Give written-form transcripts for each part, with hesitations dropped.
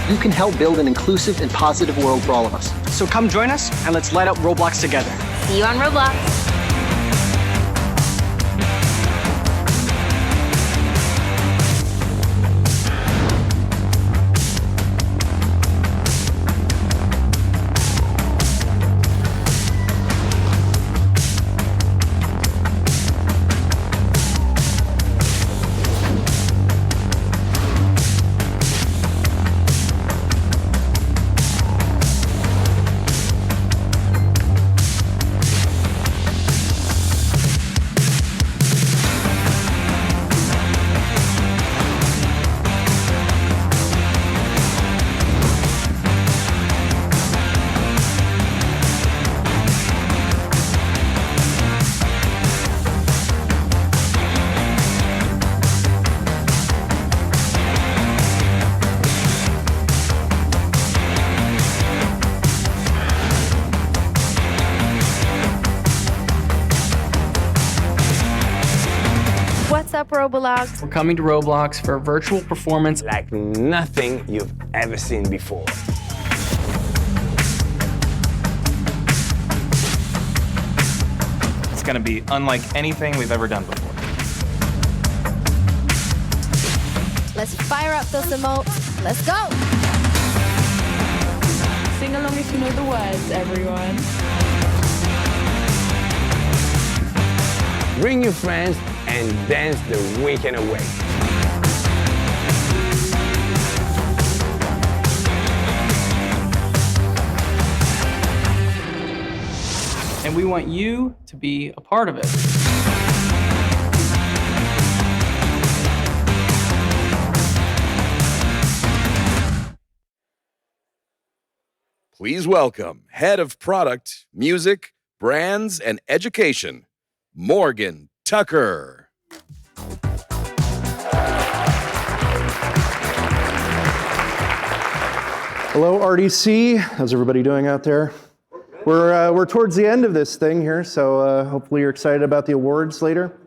you can help build an inclusive and positive world for all of us. So come join us and let's light up Roblox together. See you on Roblox. What's up, Roblox? We're coming to Roblox for a virtual performance like nothing you've ever seen before. It's going to be unlike anything we've ever done before. Let's fire up those emotes. Let's go! Sing along if you know the words, everyone. Bring your friends and dance the weekend away. and we want you to be a part of it. Please welcome Head of Product, Music, Brands, and Education, Morgan Tucker. Hello, RDC. How's everybody doing out there? We're towards the end of this thing here, so hopefully you're excited about the awards later.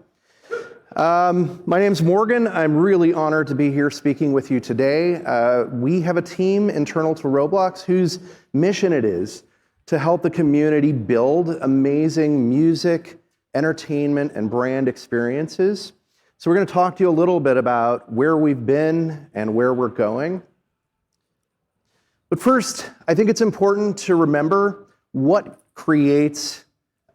My name's Morgan. I'm really honored to be here speaking with you today. We have a team internal to Roblox whose mission it is to help the community build amazing music, entertainment, and brand experiences. So we're going to talk to you a little bit about where we've been and where we're going. But first, I think it's important to remember what creates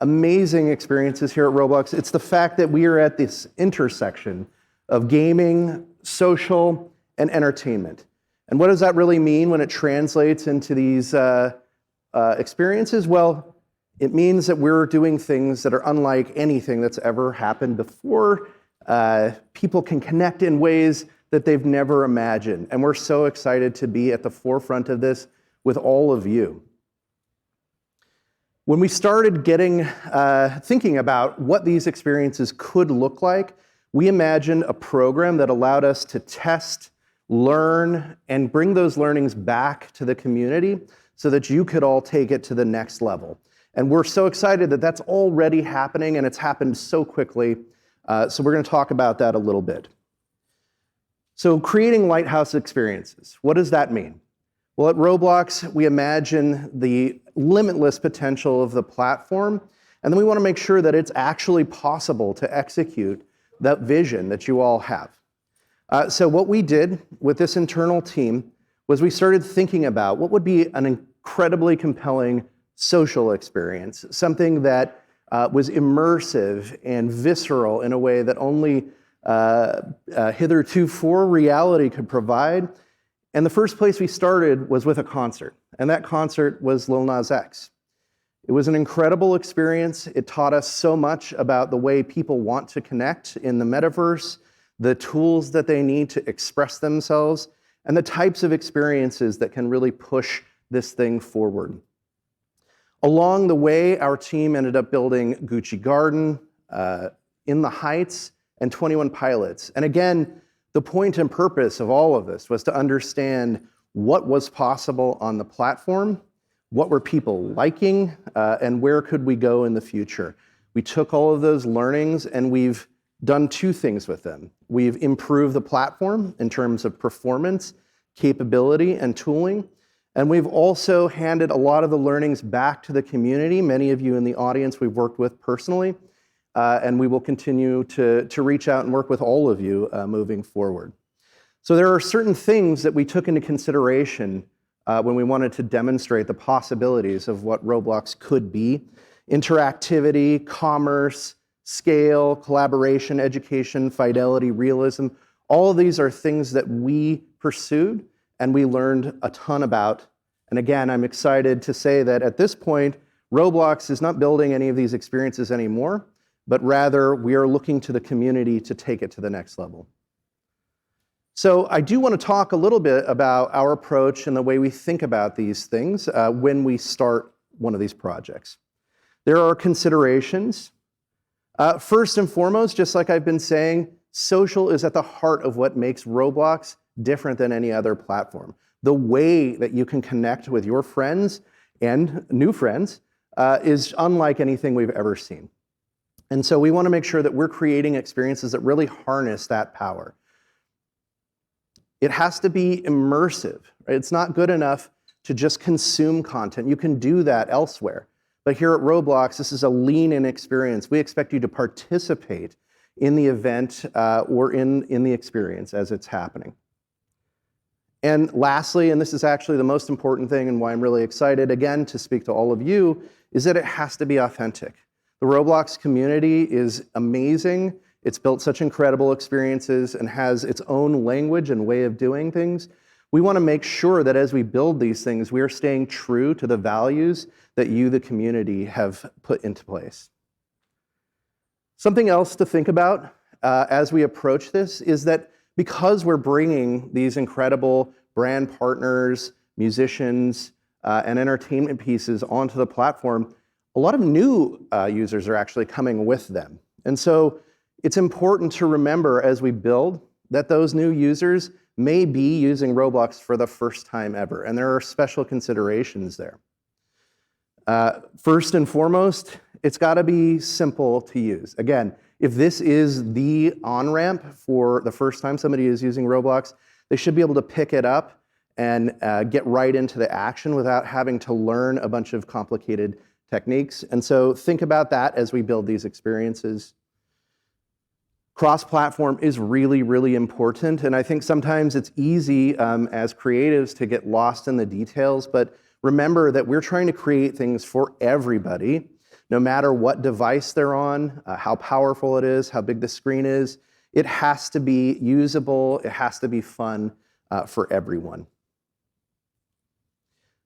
amazing experiences here at Roblox. It's the fact that we are at this intersection of gaming, social, and entertainment. And what does that really mean when it translates into these experiences? Well, it means that we're doing things that are unlike anything that's ever happened before. People can connect in ways that they've never imagined. And we're so excited to be at the forefront of this with all of you. When we started thinking about what these experiences could look like, we imagined a program that allowed us to test, learn, and bring those learnings back to the community so that you could all take it to the next level. And we're so excited that that's already happening, and it's happened so quickly. So we're going to talk about that a little bit. So creating lighthouse experiences, what does that mean? Well, at Roblox, we imagine the limitless potential of the platform, and then we want to make sure that it's actually possible to execute that vision that you all have. So what we did with this internal team was we started thinking about what would be an incredibly compelling social experience, something that was immersive and visceral in a way that only hitherto reality could provide. And the first place we started was with a concert, and that concert was Lil Nas X. It was an incredible experience. It taught us so much about the way people want to connect in the metaverse, the tools that they need to express themselves, and the types of experiences that can really push this thing forward. Along the way, our team ended up building Gucci Garden, In the Heights, and 21 Pilots. And again, the point and purpose of all of this was to understand what was possible on the platform, what were people liking, and where could we go in the future. We took all of those learnings and we've done two things with them. We've improved the platform in terms of performance capability and tooling. And we've also handed a lot of the learnings back to the community. Many of you in the audience we've worked with personally, and we will continue to reach out and work with all of you moving forward. So there are certain things that we took into consideration when we wanted to demonstrate the possibilities of what Roblox could be. Interactivity, commerce, scale, collaboration, education, fidelity, realism. All of these are things that we pursued and we learned a ton about. And again, I'm excited to say that at this point, Roblox is not building any of these experiences anymore, but rather we are looking to the community to take it to the next level. So I do want to talk a little bit about our approach and the way we think about these things when we start one of these projects. There are considerations. First and foremost, just like I've been saying, social is at the heart of what makes Roblox different than any other platform. The way that you can connect with your friends and new friends is unlike anything we've ever seen. And so we want to make sure that we're creating experiences that really harness that power. It has to be immersive, right? It's not good enough to just consume content. You can do that elsewhere. But here at Roblox, this is a lean-in experience. We expect you to participate in the event or in the experience as it's happening. And lastly, and this is actually the most important thing and why I'm really excited, again, to speak to all of you, is that it has to be authentic. The Roblox community is amazing. It's built such incredible experiences and has its own language and way of doing things. We want to make sure that as we build these things, we are staying true to the values that you, the community, have put into place. Something else to think about as we approach this is that because we're bringing these incredible brand partners, musicians, and entertainment pieces onto the platform, a lot of new users are actually coming with them. And so it's important to remember as we build that those new users may be using Roblox for the first time ever, and there are special considerations there. First and foremost, it's got to be simple to use. Again, if this is the on-ramp for the first time somebody is using Roblox, they should be able to pick it up and get right into the action without having to learn a bunch of complicated techniques. And so think about that as we build these experiences. Cross-platform is really, really important, and I think sometimes it's easy as creatives to get lost in the details, but remember that we're trying to create things for everybody, no matter what device they're on, how powerful it is, how big the screen is. It has to be usable, it has to be fun for everyone.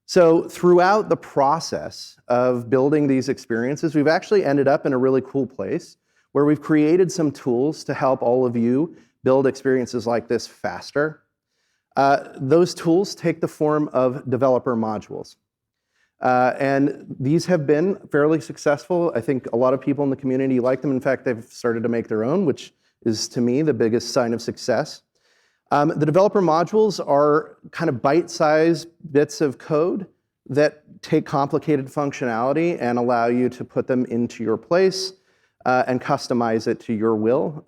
So throughout the process of building these experiences, we've actually ended up in a really cool place where we've created some tools to help all of you build experiences like this faster. Those tools take the form of developer modules. And these have been fairly successful. I think a lot of people in the community like them. In fact, they've started to make their own, which is, to me, the biggest sign of success. The developer modules are kind of bite-sized bits of code that take complicated functionality and allow you to put them into your place and customize it to your will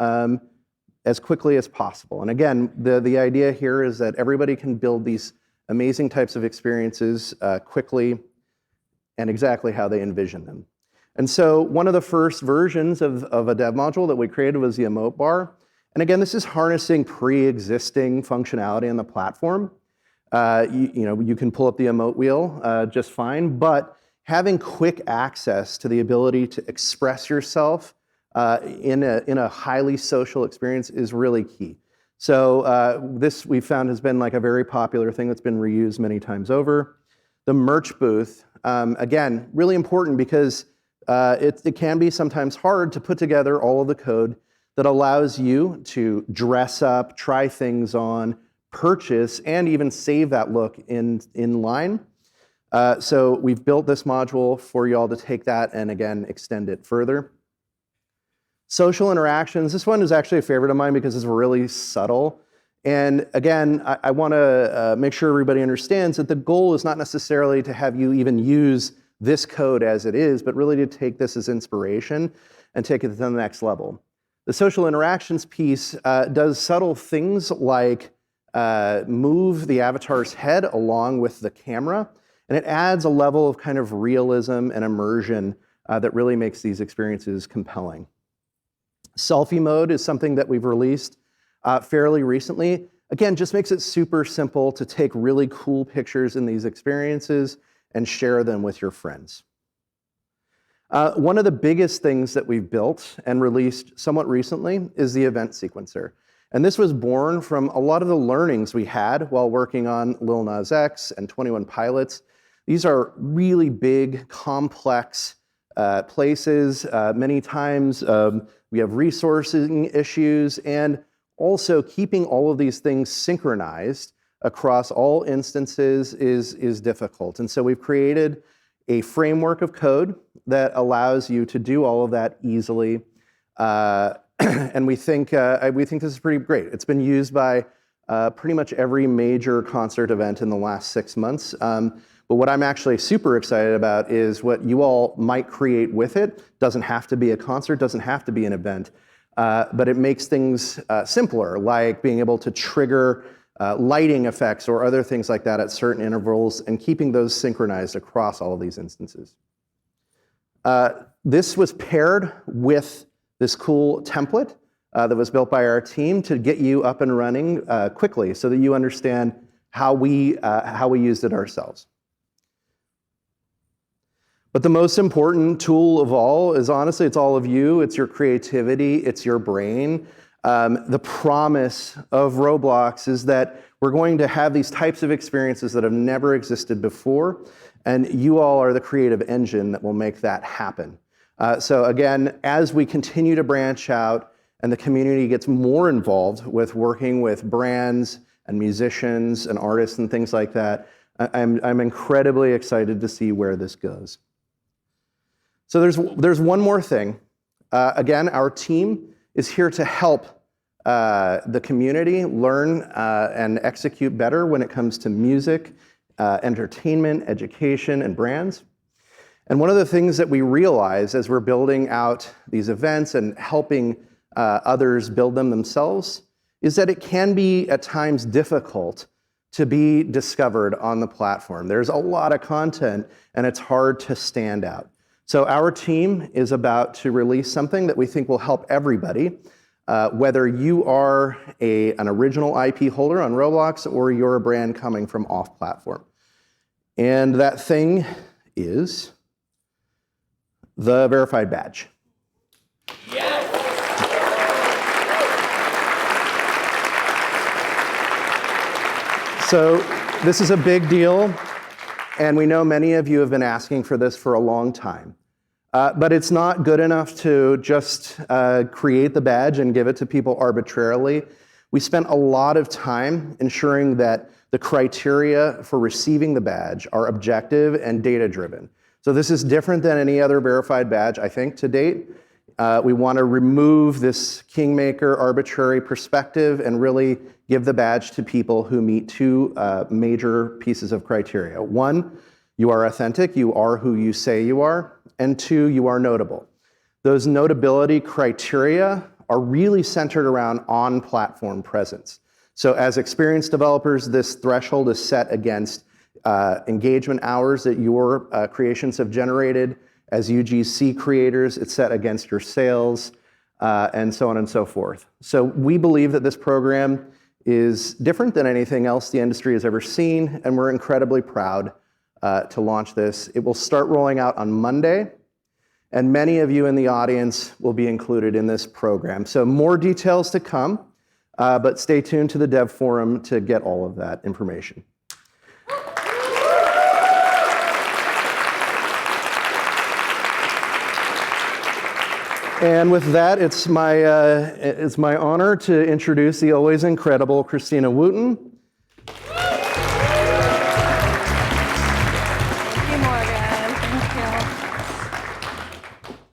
as quickly as possible. And again, the idea here is that everybody can build these amazing types of experiences quickly and exactly how they envision them. And so one of the first versions of a dev module that we created was the emote bar. And again, this is harnessing pre-existing functionality on the platform. You can pull up the emote wheel just fine, but having quick access to the ability to express yourself in a highly social experience is really key. So this we found has been like a very popular thing that's been reused many times over. The merch booth, again, really important because it can be sometimes hard to put together all of the code that allows you to dress up, try things on, purchase, and even save that look in line. So we've built this module for y'all to take that and again, extend it further. Social interactions, this one is actually a favorite of mine because it's really subtle. And again, I wanna make sure everybody understands that the goal is not necessarily to have you even use this code as it is, but really to take this as inspiration and take it to the next level. The social interactions piece does subtle things like move the avatar's head along with the camera, and it adds a level of kind of realism and immersion that really makes these experiences compelling. Selfie mode is something that we've released fairly recently. Again, just makes it super simple to take really cool pictures in these experiences and share them with your friends. One of the biggest things that we've built and released somewhat recently is the event sequencer. And this was born from a lot of the learnings we had while working on Lil Nas X and 21 Pilots. These are really big, complex places. Many times we have resourcing issues, and also keeping all of these things synchronized across all instances is difficult. And so we've created a framework of code that allows you to do all of that easily. And we think this is pretty great. It's been used by pretty much every major concert event in the last 6 months. But what I'm actually super excited about is what you all might create with it. Doesn't have to be a concert, doesn't have to be an event, but it makes things simpler, like being able to trigger lighting effects or other things like that at certain intervals, and keeping those synchronized across all of these instances. This was paired with this cool template that was built by our team to get you up and running quickly so that you understand how we used it ourselves. But the most important tool of all is, honestly, it's all of you. It's your creativity. It's your brain. The promise of Roblox is that we're going to have these types of experiences that have never existed before, and you all are the creative engine that will make that happen. So again, as we continue to branch out and the community gets more involved with working with brands and musicians and artists and things like that, I'm incredibly excited to see where this goes. So there's one more thing. Again, our team is here to help the community learn and execute better when it comes to music, entertainment, education, and brands. And one of the things that we realize as we're building out these events and helping others build them themselves is that it can be at times difficult to be discovered on the platform. There's a lot of content and it's hard to stand out. So our team is about to release something that we think will help everybody, whether you are an original IP holder on Roblox or you're a brand coming from off-platform. And that thing is the verified badge. Yes. So this is a big deal. And we know many of you have been asking for this for a long time. But it's not good enough to just create the badge and give it to people arbitrarily. We spent a lot of time ensuring that the criteria for receiving the badge are objective and data-driven. So this is different than any other verified badge, I think, to date. We want to remove this kingmaker arbitrary perspective and really give the badge to people who meet two major pieces of criteria. One, you are authentic, you are who you say you are, and two, you are notable. Those notability criteria are really centered around on-platform presence. So as experienced developers, this threshold is set against engagement hours that your creations have generated. As UGC creators, it's set against your sales, and so on and so forth. So we believe that this program is different than anything else the industry has ever seen, and we're incredibly proud to launch this. It will start rolling out on Monday, and many of you in the audience will be included in this program. So more details to come, but stay tuned to the dev forum to get all of that information. And with that, it's my honor to introduce the always incredible Christina Wooten. Thank you, Morgan. Thank you.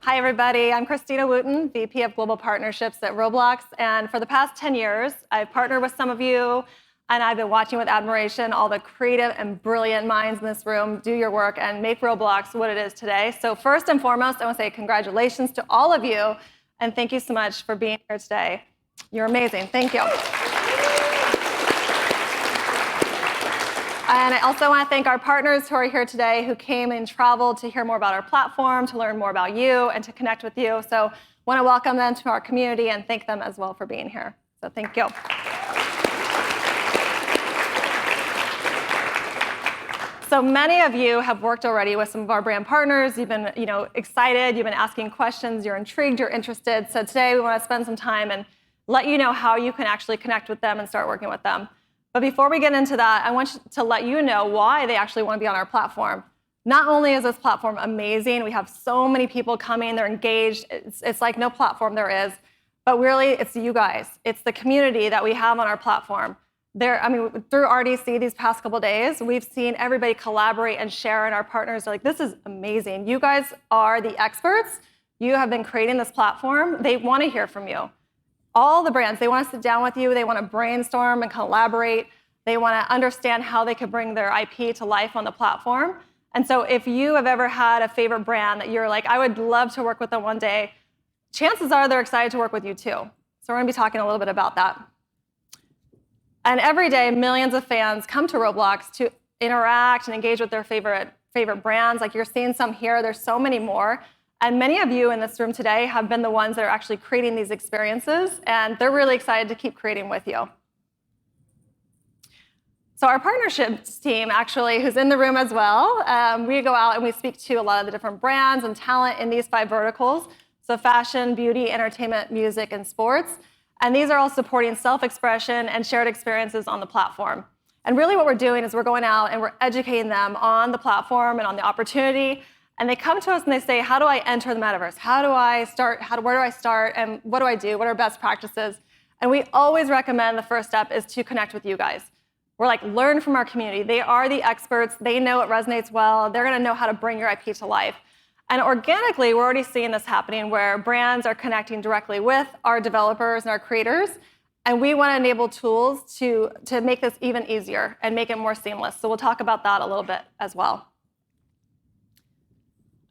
Hi, everybody. I'm Christina Wooten, VP of Global Partnerships at Roblox. And for the past 10 years, I've partnered with some of you, and I've been watching with admiration all the creative and brilliant minds in this room do your work and make Roblox what it is today. So first and foremost, I want to say congratulations to all of you, and thank you so much for being here today. You're amazing. Thank you. And I also want to thank our partners who are here today who came and traveled to hear more about our platform, to learn more about you, and to connect with you. So I want to welcome them to our community and thank them as well for being here. So thank you. So many of you have worked already with some of our brand partners. You've been, excited. You've been asking questions. You're intrigued. You're interested. So today we want to spend some time and let you know how you can actually connect with them and start working with them. But before we get into that, I want to let you know why they actually want to be on our platform. Not only is this platform amazing, we have so many people coming. They're engaged. It's like no platform there is. But really, it's you guys. It's the community that we have on our platform. Through RDC these past couple days, we've seen everybody collaborate and share, and our partners are like, this is amazing. You guys are the experts. You have been creating this platform. They want to hear from you. All the brands, they want to sit down with you. They want to brainstorm and collaborate. They want to understand how they could bring their IP to life on the platform. And so if you have ever had a favorite brand that you're like, I would love to work with them one day, chances are they're excited to work with you too. So we're going to be talking a little bit about that. And every day, millions of fans come to Roblox to interact and engage with their favorite brands. Like you're seeing some here, there's so many more. And many of you in this room today have been the ones that are actually creating these experiences, and they're really excited to keep creating with you. So our partnerships team, actually, who's in the room as well, we go out and we speak to a lot of the different brands and talent in these 5 verticals. So fashion, beauty, entertainment, music, and sports. And these are all supporting self-expression and shared experiences on the platform. And really what we're doing is we're going out and we're educating them on the platform and on the opportunity. And they come to us and they say, how do I enter the metaverse? How do I start? Where do I start? And what do I do? What are best practices? And we always recommend the first step is to connect with you guys. We're like, learn from our community. They are the experts. They know what resonates well. They're going to know how to bring your IP to life. And organically, we're already seeing this happening where brands are connecting directly with our developers and our creators. And we want to enable tools to make this even easier and make it more seamless. So we'll talk about that a little bit as well.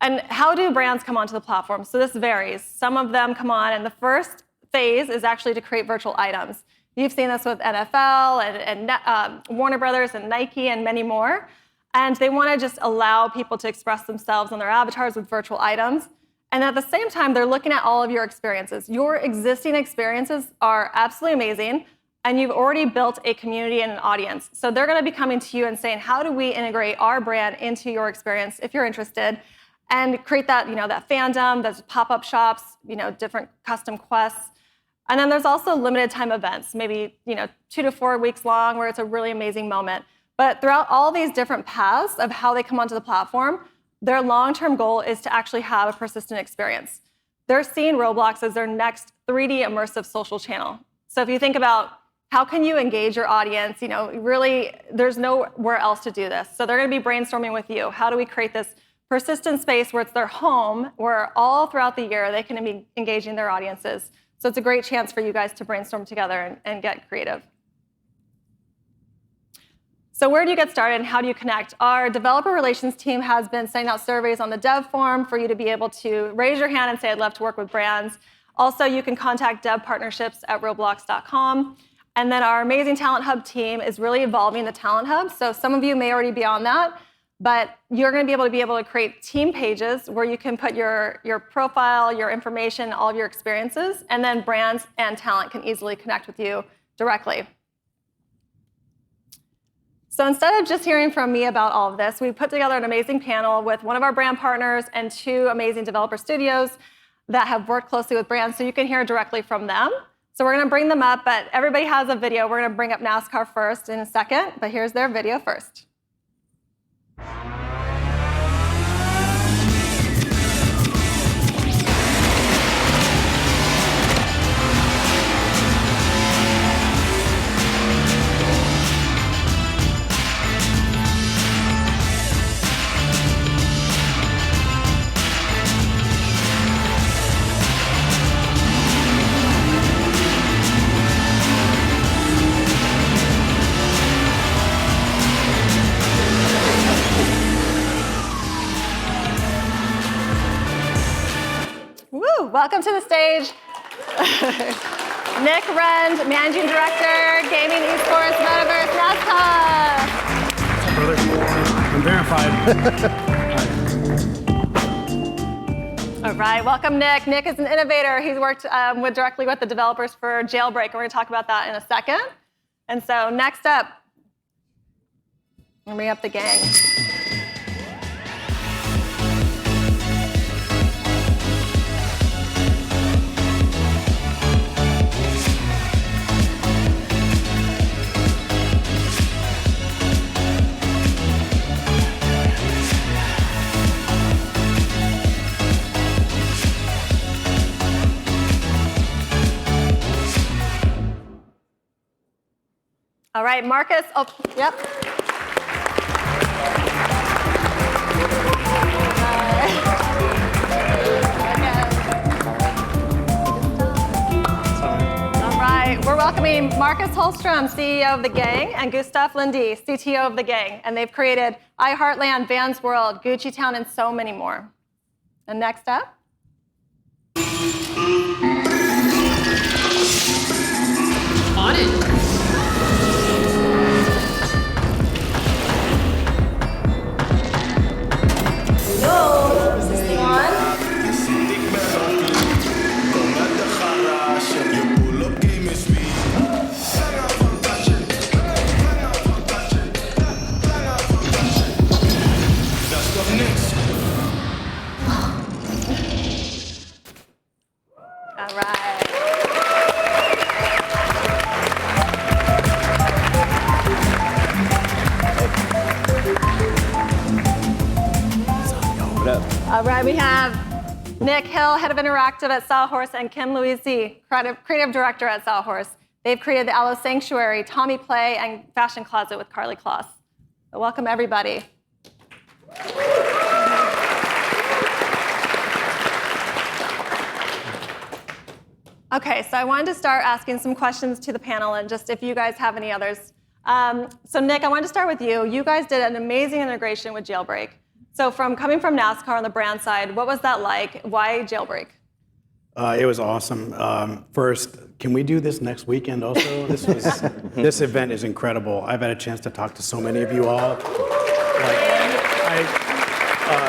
And how do brands come onto the platform? So this varies. Some of them come on, and the first phase is actually to create virtual items. You've seen this with NFL and Warner Brothers and Nike and many more. And they want to just allow people to express themselves on their avatars with virtual items. And at the same time, they're looking at all of your experiences. Your existing experiences are absolutely amazing, and you've already built a community and an audience. So they're going to be coming to you and saying, how do we integrate our brand into your experience, if you're interested, and create that, that fandom, those pop-up shops, different custom quests. And then there's also limited time events, maybe 2 to 4 weeks long, where it's a really amazing moment. But throughout all these different paths of how they come onto the platform, their long-term goal is to actually have a persistent experience. They're seeing Roblox as their next 3D immersive social channel. So if you think about how can you engage your audience, really, there's nowhere else to do this. So they're going to be brainstorming with you. How do we create this persistent space where it's their home, where all throughout the year they can be engaging their audiences? So it's a great chance for you guys to brainstorm together and get creative. So where do you get started and how do you connect? Our developer relations team has been sending out surveys on the dev forum for you to be able to raise your hand and say, I'd love to work with brands. Also, you can contact devpartnerships@roblox.com. And then our amazing Talent Hub team is really evolving the Talent Hub. So some of you may already be on that, but you're going to be able to create team pages where you can put your profile, your information, all of your experiences, and then brands and talent can easily connect with you directly. So instead of just hearing from me about all of this, we put together an amazing panel with one of our brand partners and 2 amazing developer studios that have worked closely with brands, so you can hear directly from them. So we're going to bring them up, but everybody has a video. We're going to bring up NASCAR first in a second, but here's their video first. Welcome to the stage, Nick Rend, Managing Director, Gaming Esports Metaverse NASCAR. All right, welcome Nick. Nick is an innovator. He's worked directly with the developers for Jailbreak, and we're going to talk about that in a second. And so next up, we'll bring up the gang. All right, Marcus. Oh, yep. All right, we're welcoming Marcus Holstrom, CEO of the gang, and Gustav Lindy, CTO of the gang. And they've created iHeartland, Vans World, Gucci Town, and so many more. And next up. On it. Hello, is this thing on? All right. All right, we have Nick Hill, head of Interactive at Sawhorse, and Kim Louisi, creative director at Sawhorse. They've created the Aloe Sanctuary, Tommy Play, and Fashion Closet with Carly Kloss. So welcome, everybody. Okay, so I wanted to start asking some questions to the panel, and just if you guys have any others. So Nick, I wanted to start with you. You guys did an amazing integration with Jailbreak. So coming from NASCAR on the brand side, what was that like? Why Jailbreak? It was awesome. First, can we do this next weekend also? This event is incredible. I've had a chance to talk to so many of you all.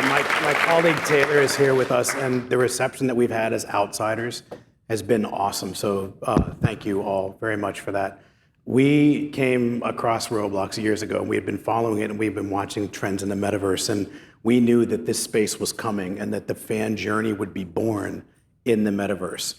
My colleague Taylor is here with us, and the reception that we've had as outsiders has been awesome. So thank you all very much for that. We came across Roblox years ago, and we had been following it, and we've been watching trends in the metaverse, and we knew that this space was coming and that the fan journey would be born in the metaverse.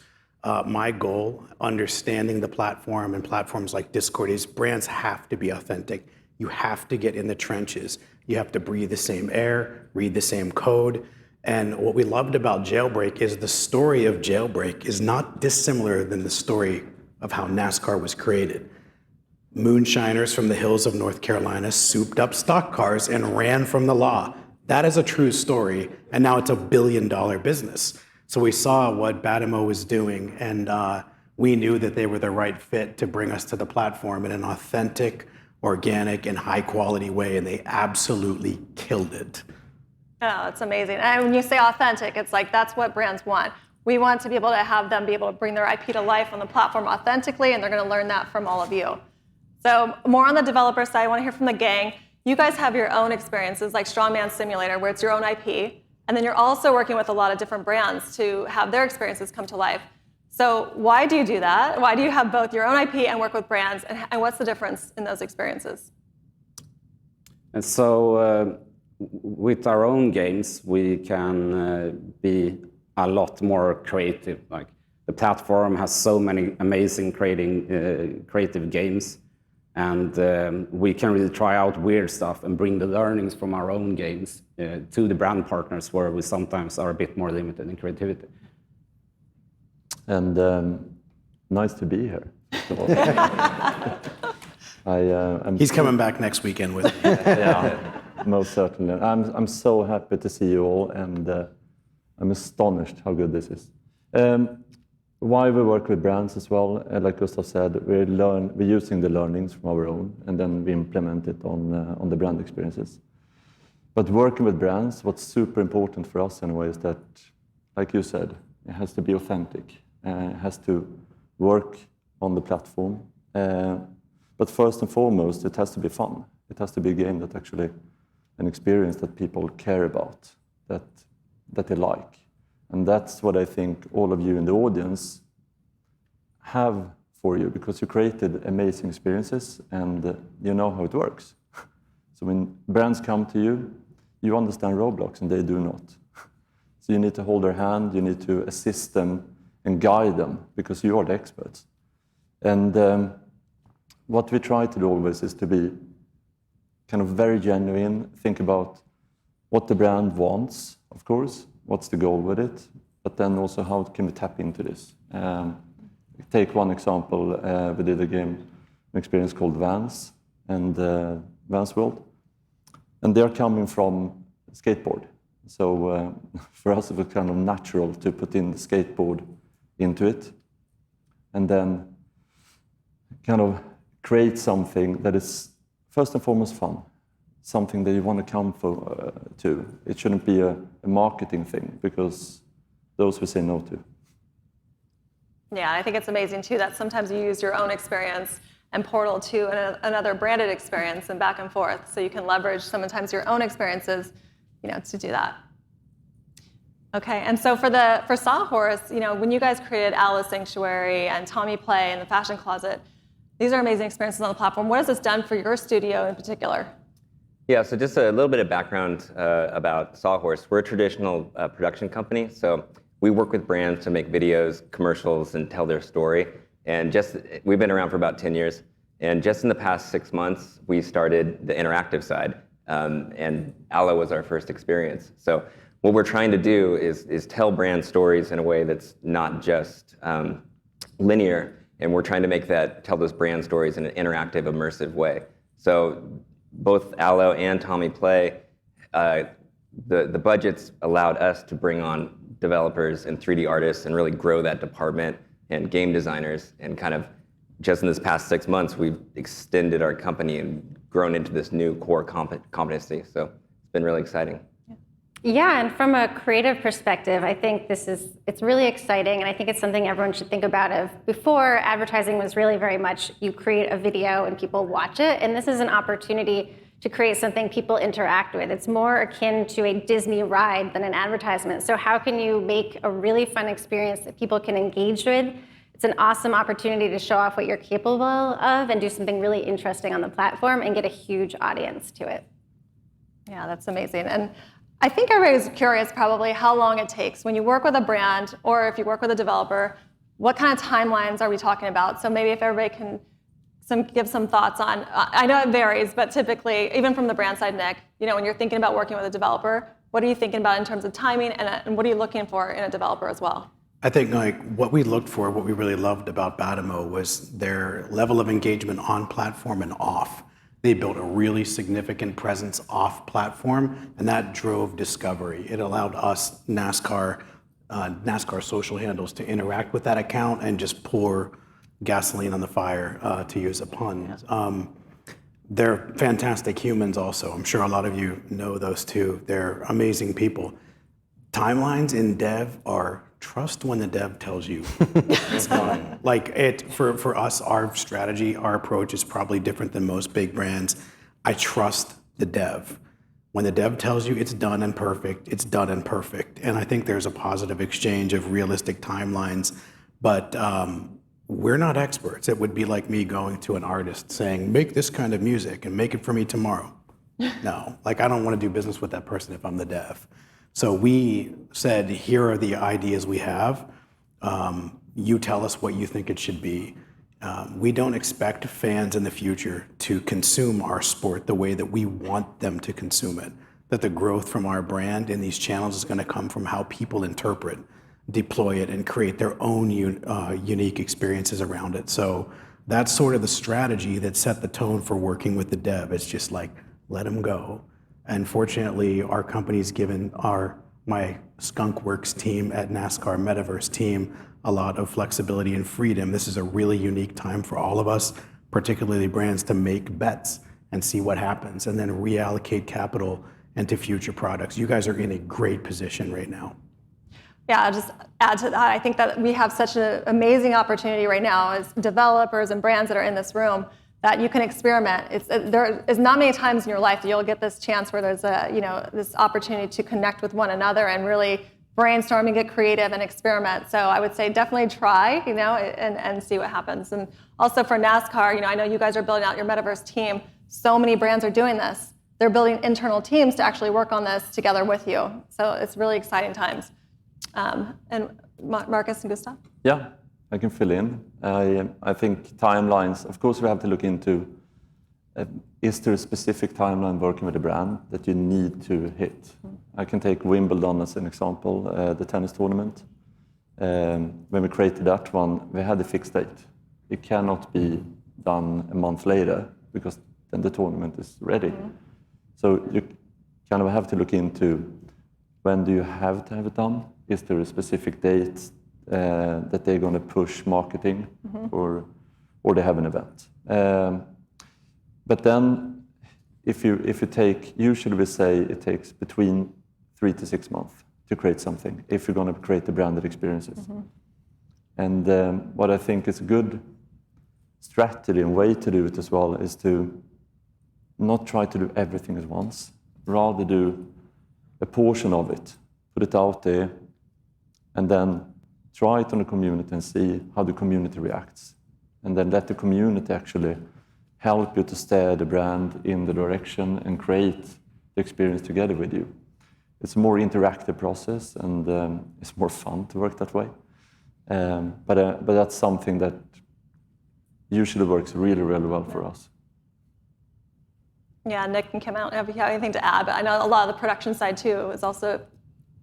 My goal, understanding the platform and platforms like Discord, is brands have to be authentic. You have to get in the trenches. You have to breathe the same air, read the same code. And what we loved about Jailbreak is the story of Jailbreak is not dissimilar than the story of how NASCAR was created. Moonshiners from the hills of North Carolina souped up stock cars and ran from the law. That is a true story, and now it's a billion-dollar business. So we saw what Batimo was doing, and we knew that they were the right fit to bring us to the platform in an authentic, organic, and high-quality way, and they absolutely killed it. Oh, it's amazing. And when you say authentic, it's like that's what brands want. We want to be able to have them be able to bring their IP to life on the platform authentically, and they're going to learn that from all of you. So more on the developer side, I want to hear from the gang. You guys have your own experiences like Strongman Simulator, where it's your own IP, and then you're also working with a lot of different brands to have their experiences come to life. So why do you do that? Why do you have both your own IP and work with brands, and what's the difference in those experiences? And so with our own games, we can be a lot more creative. Like the platform has so many amazing creative games, and we can really try out weird stuff and bring the learnings from our own games to the brand partners, where we sometimes are a bit more limited in creativity. And nice to be here. He's coming back next weekend with me. Yeah, most certainly. I'm so happy to see you all, and I'm astonished how good this is. Why we work with brands as well, like Gustav said, we're using the learnings from our own, and then we implement it on the brand experiences. But working with brands, what's super important for us anyway is that, like you said, it has to be authentic. It has to work on the platform. But first and foremost, it has to be fun. It has to be a game that actually an experience that people care about, that they like. And that's what I think all of you in the audience have for you, because you created amazing experiences and you know how it works. So when brands come to you, you understand Roblox and they do not. So you need to hold their hand, you need to assist them and guide them, because you are the experts. And what we try to do always is to be kind of very genuine, think about what the brand wants, of course, what's the goal with it, but then also how can we tap into this. Take one example, we did a game, an experience called Vans, and Vans World, and they're coming from skateboard. So for us it was kind of natural to put in the skateboard into it, and then kind of create something that is first and foremost fun, something that you want to come to. It shouldn't be a marketing thing, because those we say no to. Yeah, I think it's amazing too that sometimes you use your own experience and portal to another branded experience and back and forth, so you can leverage sometimes your own experiences, to do that. Okay, and so for Sawhorse, when you guys created Alice Sanctuary and Tommy Play and the Fashion Closet, these are amazing experiences on the platform. What has this done for your studio in particular? Yeah, so just a little bit of background about Sawhorse. We're a traditional production company, so we work with brands to make videos, commercials, and tell their story. And we've been around for about 10 years. And just in the past 6 months, we started the interactive side. And Allo was our first experience. So what we're trying to do is tell brand stories in a way that's not just linear. And we're trying to tell those brand stories in an interactive, immersive way. So both Allo and Tommy Play, the budgets allowed us to bring on developers and 3D artists and really grow that department, and game designers, and kind of just in this past 6 months, we've extended our company and grown into this new core competency. So it's been really exciting. Yeah, and from a creative perspective, I think it's really exciting, and I think it's something everyone should think about. Before, advertising was really very much you create a video and people watch it, and this is an opportunity to create something people interact with. It's more akin to a Disney ride than an advertisement. So how can you make a really fun experience that people can engage with? It's an awesome opportunity to show off what you're capable of and do something really interesting on the platform and get a huge audience to it. Yeah, that's amazing. And I think everybody's curious probably how long it takes when you work with a brand or if you work with a developer, what kind of timelines are we talking about? So maybe if everybody can give some thoughts on, I know it varies, but typically, even from the brand side, Nick, when you're thinking about working with a developer, what are you thinking about in terms of timing, and what are you looking for in a developer as well? I think what we looked for, what we really loved about Batimo was their level of engagement on platform and off. They built a really significant presence off platform, and that drove discovery. It allowed us, NASCAR social handles, to interact with that account and just pour gasoline on the fire, to use a pun. They're fantastic humans also. I'm sure a lot of you know those two. They're amazing people. Timelines in dev are trust when the dev tells you it's done. For us, our strategy, our approach is probably different than most big brands. I trust the dev. When the dev tells you it's done and perfect, it's done and perfect. And I think there's a positive exchange of realistic timelines, but we're not experts. It would be like me going to an artist saying, make this kind of music and make it for me tomorrow. No, I don't want to do business with that person if I'm the dev. So we said, here are the ideas we have. You tell us what you think it should be. We don't expect fans in the future to consume our sport the way that we want them to consume it. That the growth from our brand in these channels is going to come from how people interpret, deploy it, and create their own unique experiences around it. So that's sort of the strategy that set the tone for working with the dev. It's just let them go. And fortunately, our company's given my Skunkworks team at NASCAR Metaverse team a lot of flexibility and freedom. This is a really unique time for all of us, particularly brands, to make bets and see what happens and then reallocate capital into future products. You guys are in a great position right now. Yeah, I'll just add to that. I think that we have such an amazing opportunity right now as developers and brands that are in this room that you can experiment. There is not many times in your life that you'll get this chance where there's this opportunity to connect with one another and really brainstorm and get creative and experiment. So I would say definitely try, and see what happens. And also for NASCAR, I know you guys are building out your metaverse team. So many brands are doing this. They're building internal teams to actually work on this together with you. So it's really exciting times. And Marcus and Gustav? Yeah, I can fill in. I think timelines, of course, we have to look into, is there a specific timeline working with a brand that you need to hit? I can take Wimbledon as an example, the tennis tournament. When we created that one, we had a fixed date. It cannot be done a month later because then the tournament is ready. So you kind of have to look into, when do you have to have it done? Is there a specific date that they're going to push marketing, or they have an event? But then, if you take, usually we say it takes between 3 to 6 months to create something if you're going to create the branded experiences. And what I think is a good strategy and way to do it as well is to not try to do everything at once, rather do a portion of it, put it out there, and then try it on the community and see how the community reacts. And then let the community actually help you to steer the brand in the direction and create the experience together with you. It's a more interactive process, and it's more fun to work that way. But that's something that usually works really, really well for us. Yeah, Nick and Kim, I don't know if you have anything to add, but I know a lot of the production side too is also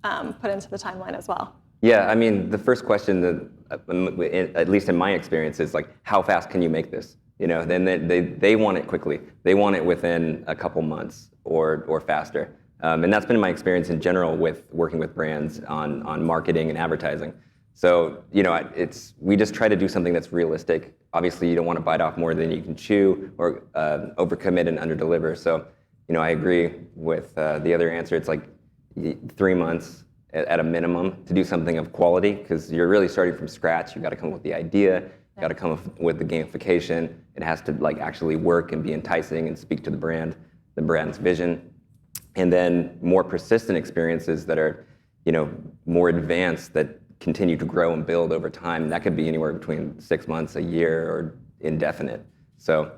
put into the timeline as well. Yeah, I mean, the first question, that, at least in my experience, is like, how fast can you make this? Then they want it quickly. They want it within a couple months or faster. And that's been my experience in general with working with brands on marketing and advertising. So, we just try to do something that's realistic. Obviously, you don't want to bite off more than you can chew or overcommit and underdeliver. So, I agree with the other answer. It's like 3 months at a minimum to do something of quality, because you're really starting from scratch. You got to come up with the idea, you got to come up with the gamification. It has to actually work and be enticing and speak to the brand's vision. And then more persistent experiences that are, more advanced, that continue to grow and build over time. That could be anywhere between 6 months, a year, or indefinite. So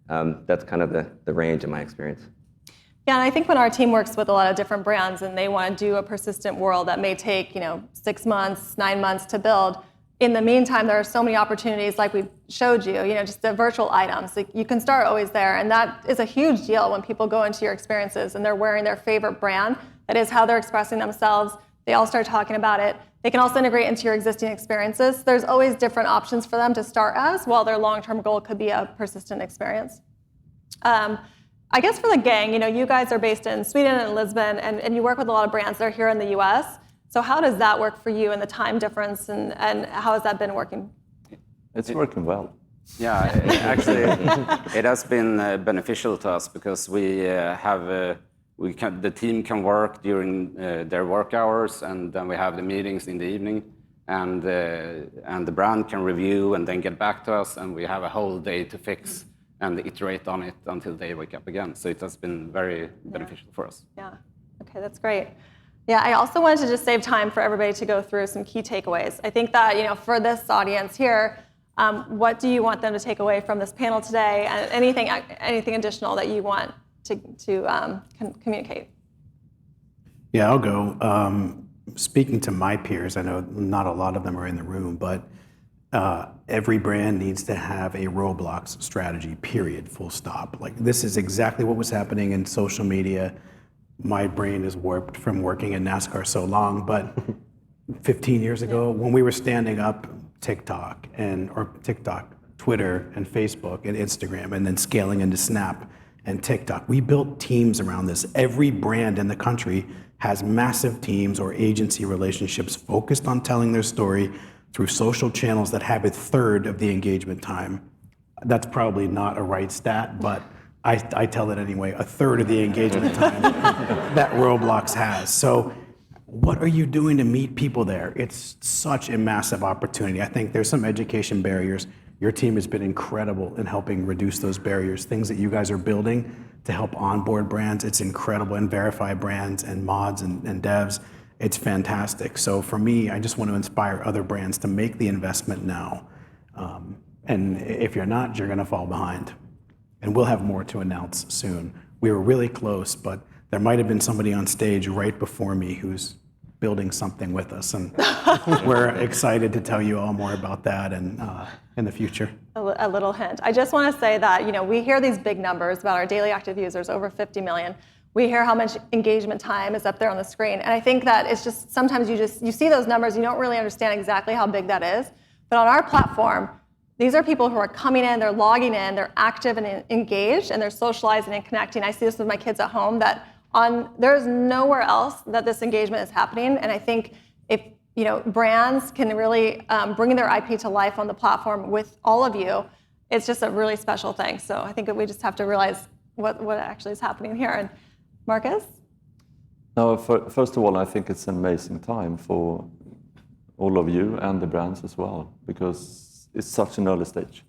that's kind of the range in my experience. Yeah, and I think when our team works with a lot of different brands and they want to do a persistent world that may take 6 months, 9 months to build, in the meantime, there are so many opportunities like we showed you, just the virtual items. Like, you can start always there, and that is a huge deal when people go into your experiences and they're wearing their favorite brand. That is how they're expressing themselves. They all start talking about it. They can also integrate into your existing experiences. There's always different options for them to start as, while their long-term goal could be a persistent experience. I guess for the gang, you guys are based in Sweden and Lisbon, and you work with a lot of brands that are here in the US. So how does that work for you, and the time difference, and how has that been working? It's working well. Yeah, actually, it has been beneficial to us, because we have the team can work during their work hours, and then we have the meetings in the evening, and the brand can review and then get back to us, and we have a whole day to fix and iterate on it until they wake up again. So it has been very beneficial for us. Yeah. Okay, that's great. Yeah, I also wanted to just save time for everybody to go through some key takeaways. I think that, for this audience here, what do you want them to take away from this panel today, and anything additional that you want to communicate? Yeah, I'll go. Speaking to my peers, I know not a lot of them are in the room, but every brand needs to have a Roblox strategy, period, full stop. Like, this is exactly what was happening in social media. My brain is warped from working in NASCAR so long, but 15 years ago, when we were standing up TikTok, Twitter, and Facebook, and Instagram, and then scaling into Snap and TikTok, we built teams around this. Every brand in the country has massive teams or agency relationships focused on telling their story through social channels that have a third of the engagement time. That's probably not a right stat, but I tell it anyway, a third of the engagement time that Roblox has. So what are you doing to meet people there? It's such a massive opportunity. I think there's some education barriers. Your team has been incredible in helping reduce those barriers, things that you guys are building to help onboard brands. It's incredible, and verify brands and mods and devs. It's fantastic. So for me, I just want to inspire other brands to make the investment now. And if you're not, you're going to fall behind. And we'll have more to announce soon. We were really close, but there might have been somebody on stage right before me who's building something with us. And we're excited to tell you all more about that and in the future. A little hint. I just want to say that, you know, we hear these big numbers about our daily active users, over 50 million. We hear how much engagement time is up there on the screen. And I think that it's just, sometimes you see those numbers, you don't really understand exactly how big that is. But on our platform, these are people who are coming in, they're logging in, they're active and engaged, and they're socializing and connecting. I see this with my kids at home, that there's nowhere else that this engagement is happening. And I think if, you know, brands can really bring their IP to life on the platform with all of you, it's just a really special thing. So I think that we just have to realize what actually is happening here. And Marcus? No, first of all, I think it's an amazing time for all of you and the brands as well, because it's such an early stage.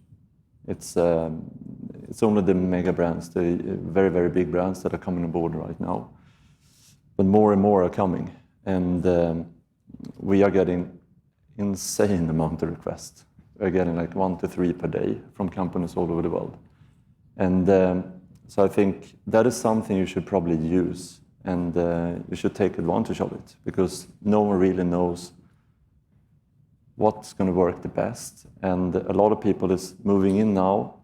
It's only the mega brands, the very, very big brands that are coming on board right now. But more and more are coming. And we are getting insane amount of requests. We're getting like 1 to 3 per day from companies all over the world. And so I think that is something you should probably use, and you should take advantage of it, because no one really knows what's going to work the best. And a lot of people is moving in now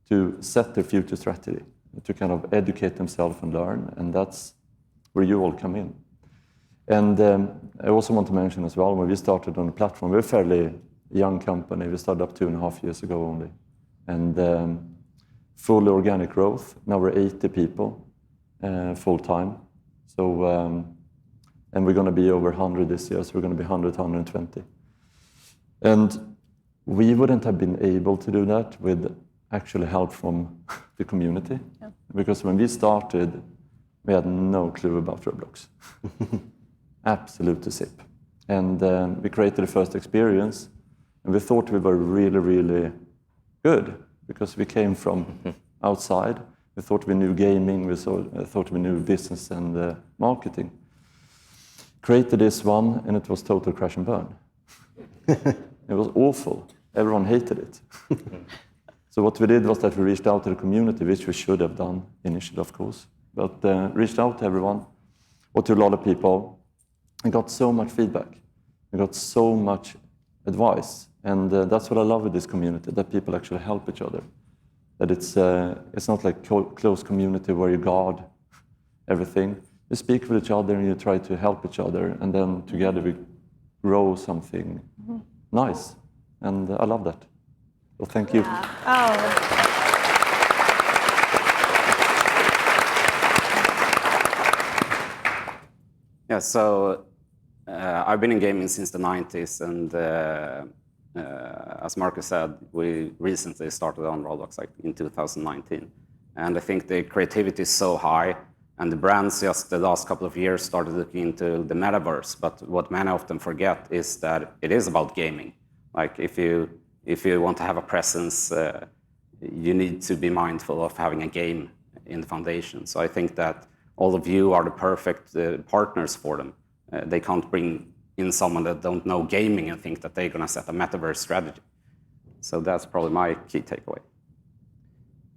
to set their future strategy, to kind of educate themselves and learn, and that's where you all come in. And I also want to mention as well, when we started on the platform, we're a fairly young company. We started up 2.5 years ago only, and full organic growth. Now we're 80 people full time. So, and we're going to be over 100 this year, so we're going to be 100, 120. And we wouldn't have been able to do that with actually help from the community. Yeah. Because when we started, we had no clue about Roblox. Absolute zip. And we created the first experience, and we thought we were really, really good, because we came from outside. We thought we knew gaming, we thought we knew business and marketing. Created this one, and it was total crash and burn. It was awful. Everyone hated it. So what we did was that we reached out to the community, which we should have done initially, of course, but reached out to everyone, or to a lot of people, and got so much feedback. We got so much advice, and that's what I love with this community, that people actually help each other. That it's not like close community where you guard everything. You speak with each other and you try to help each other, and then together we grow something nice. And I love that. Well, thank you. Yeah, so I've been in gaming since the 90s, and as Marcus said, we recently started on Roblox like in 2019. And I think the creativity is so high, and the brands just the last couple of years started looking into the metaverse. But what many often forget is that it is about gaming. Like if you want to have a presence, you need to be mindful of having a game in the foundation. So I think that all of you are the perfect partners for them. They can't bring in someone that don't know gaming and think that they're going to set a metaverse strategy. So that's probably my key takeaway.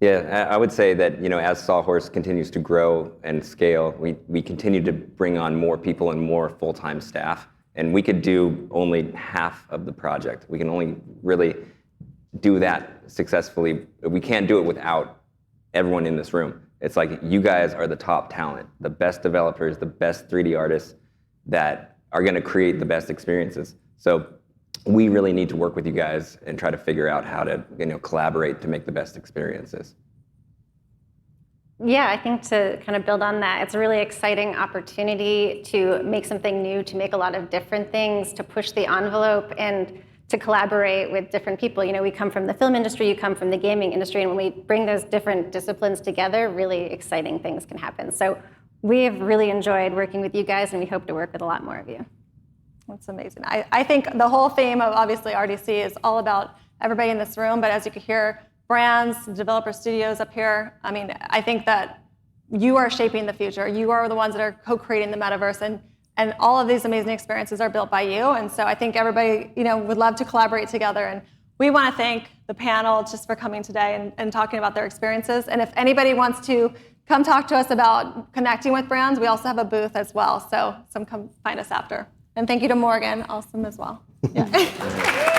Yeah, I would say that, you know, as Sawhorse continues to grow and scale, we continue to bring on more people and more full-time staff. And we could do only half of the project. We can only really do that successfully. We can't do it without everyone in this room. It's like you guys are the top talent, the best developers, the best 3D artists that are going to create the best experiences. So we really need to work with you guys and try to figure out how to, you know, collaborate to make the best experiences. Yeah, I think to kind of build on that, it's a really exciting opportunity to make something new, to make a lot of different things, to push the envelope, and to collaborate with different people. You know, we come from the film industry, you come from the gaming industry, and when we bring those different disciplines together, really exciting things can happen. So we have really enjoyed working with you guys, and we hope to work with a lot more of you. That's amazing. I think the whole theme of obviously RDC is all about everybody in this room, but as you can hear, brands, developer studios up here. I mean, I think that you are shaping the future. You are the ones that are co-creating the metaverse, and all of these amazing experiences are built by you. And so I think everybody, would love to collaborate together. And we want to thank the panel just for coming today and talking about their experiences. And if anybody wants to come talk to us about connecting with brands, we also have a booth as well. So come find us after. And thank you to Morgan, awesome as well. Yeah.